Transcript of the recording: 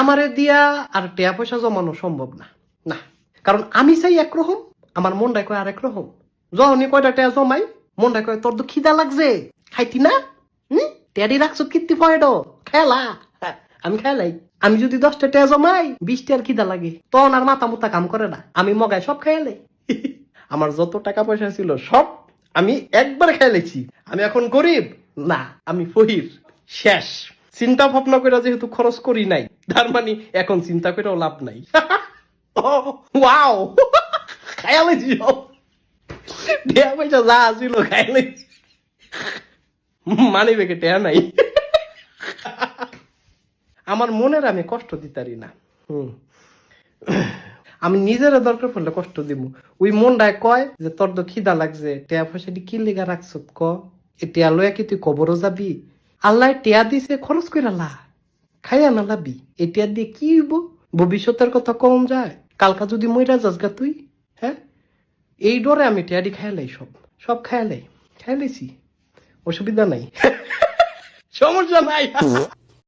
আমারে দিয়া আর টিয়া পয়সা জমানো সম্ভব না, না। কারণ আমি চাই একরকম, আমার মনটা কয় আর একরকম। যখনই কয়টা টিয়া জমাই, মনটা কয় তোর তো খিদা লাগছে, খাইতি না? টেয়ারি রাখছো কীর্তি পয়েড খেলা, আমি খেলাই। আমি যদি 10টা টিয়া জমাই, 20টার খিদা লাগে, তখন আর মাথা মুতা কাম করে না, আমি মগায় সব খেয়ালে। আমার যত টাকা পয়সা ছিল সব আমি একবার খেয়ালেছি। আমি এখন গরিব না, আমি ফহির, শেষ। চিন্তা ভাবনা করে যেহেতু খরচ করি নাই, তার মানে এখন চিন্তা করেও লাভ নাই। ওয়াও, খেয়ালেছি সব, টিয়া পয়সা যা ছিল খেয়ালেছি, মানি বেগে টিয়া নাই। আমার মনের আমি কষ্ট দিতারি না। আমি নিজের দরকার পড়লে কষ্ট দিব। ওই মনটায় কয় যে তোর তো খিদা লাগছে, টিয়া পয়সাটি কি লেগা রাখছ ক, এ টিয়া লয়া কি তুই কবরও যাবি? আল্লাহ টিয়া দিছে, খরচ করে লা, খাইয়া না লাবি। এ টিয়া দিয়ে কি হইব? ভবিষ্যতের কথা কম যায়, কালকা যদি মইরা যাস গা তুই, হ্যাঁ? এই ডরে আমি টিয়াডি খাইলাই, সব সব খাইলাই, খাইলাইছি, অসুবিধা নাই, সমস্যা নাই।